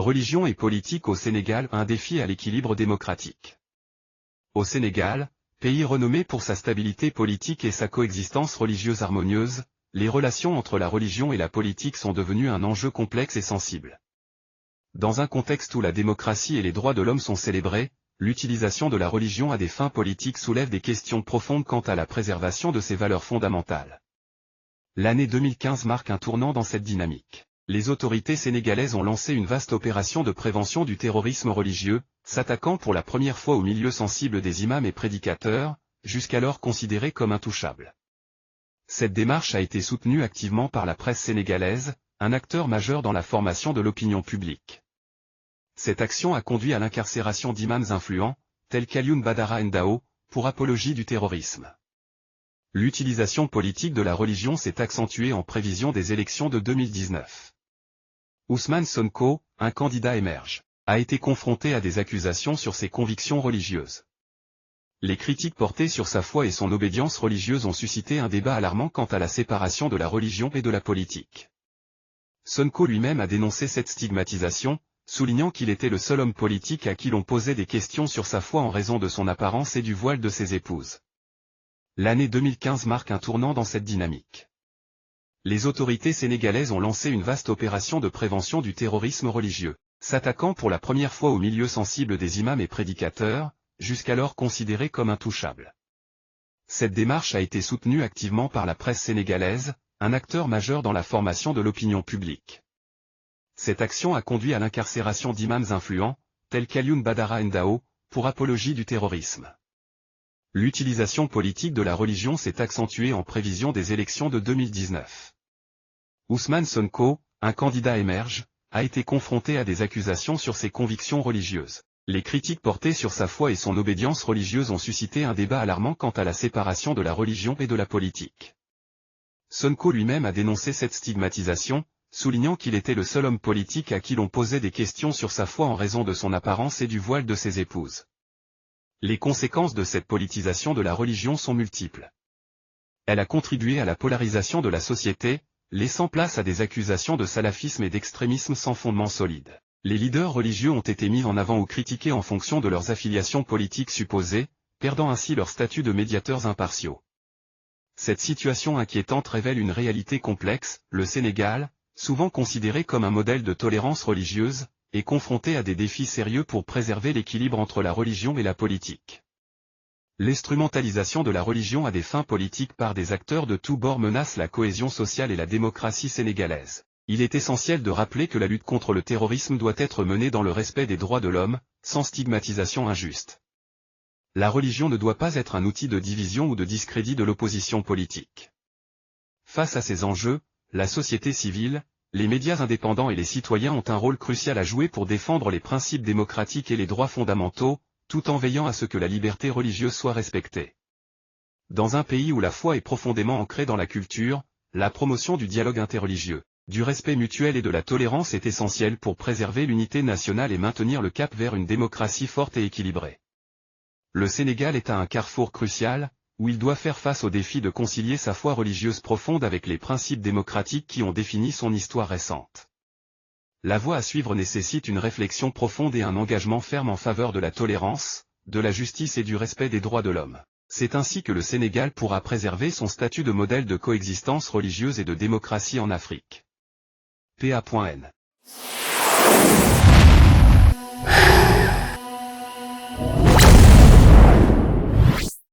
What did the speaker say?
Religion et politique au Sénégal, un défi à l'équilibre démocratique. Au Sénégal, pays renommé pour sa stabilité politique et sa coexistence religieuse harmonieuse, les relations entre la religion et la politique sont devenues un enjeu complexe et sensible. Dans un contexte où la démocratie et les droits de l'homme sont célébrés, l'utilisation de la religion à des fins politiques soulève des questions profondes quant à la préservation de ses valeurs fondamentales. L'année 2015 marque un tournant dans cette dynamique. Les autorités sénégalaises ont lancé une vaste opération de prévention du terrorisme religieux, s'attaquant pour la première fois aux milieux sensibles des imams et prédicateurs, jusqu'alors considérés comme intouchables. Cette démarche a été soutenue activement par la presse sénégalaise, un acteur majeur dans la formation de l'opinion publique. Cette action a conduit à l'incarcération d'imams influents, tels qu'Alioune Badara Ndao, pour apologie du terrorisme. L'utilisation politique de la religion s'est accentuée en prévision des élections de 2019. Ousmane Sonko, un candidat émerge, a été confronté à des accusations sur ses convictions religieuses. Les critiques portées sur sa foi et son obédience religieuse ont suscité un débat alarmant quant à la séparation de la religion et de la politique. Sonko lui-même a dénoncé cette stigmatisation, soulignant qu'il était le seul homme politique à qui l'on posait des questions sur sa foi en raison de son apparence et du voile de ses épouses. L'année 2015 marque un tournant dans cette dynamique. Les autorités sénégalaises ont lancé une vaste opération de prévention du terrorisme religieux, s'attaquant pour la première fois aux milieux sensibles des imams et prédicateurs, jusqu'alors considérés comme intouchables. Cette démarche a été soutenue activement par la presse sénégalaise, un acteur majeur dans la formation de l'opinion publique. Cette action a conduit à l'incarcération d'imams influents, tels qu'Alioune Badara Ndao, pour apologie du terrorisme. L'utilisation politique de la religion s'est accentuée en prévision des élections de 2019. Ousmane Sonko, un candidat émerge, a été confronté à des accusations sur ses convictions religieuses. Les critiques portées sur sa foi et son obédience religieuse ont suscité un débat alarmant quant à la séparation de la religion et de la politique. Sonko lui-même a dénoncé cette stigmatisation, soulignant qu'il était le seul homme politique à qui l'on posait des questions sur sa foi en raison de son apparence et du voile de ses épouses. Les conséquences de cette politisation de la religion sont multiples. Elle a contribué à la polarisation de la société, laissant place à des accusations de salafisme et d'extrémisme sans fondement solide. Les leaders religieux ont été mis en avant ou critiqués en fonction de leurs affiliations politiques supposées, perdant ainsi leur statut de médiateurs impartiaux. Cette situation inquiétante révèle une réalité complexe. Le Sénégal, souvent considéré comme un modèle de tolérance religieuse, est confronté à des défis sérieux pour préserver l'équilibre entre la religion et la politique. L'instrumentalisation de la religion à des fins politiques par des acteurs de tous bords menace la cohésion sociale et la démocratie sénégalaise. Il est essentiel de rappeler que la lutte contre le terrorisme doit être menée dans le respect des droits de l'homme, sans stigmatisation injuste. La religion ne doit pas être un outil de division ou de discrédit de l'opposition politique. Face à ces enjeux, la société civile, les médias indépendants et les citoyens ont un rôle crucial à jouer pour défendre les principes démocratiques et les droits fondamentaux, tout en veillant à ce que la liberté religieuse soit respectée. Dans un pays où la foi est profondément ancrée dans la culture, la promotion du dialogue interreligieux, du respect mutuel et de la tolérance est essentielle pour préserver l'unité nationale et maintenir le cap vers une démocratie forte et équilibrée. Le Sénégal est à un carrefour crucial, où il doit faire face au défi de concilier sa foi religieuse profonde avec les principes démocratiques qui ont défini son histoire récente. La voie à suivre nécessite une réflexion profonde et un engagement ferme en faveur de la tolérance, de la justice et du respect des droits de l'homme. C'est ainsi que le Sénégal pourra préserver son statut de modèle de coexistence religieuse et de démocratie en Afrique. PA.N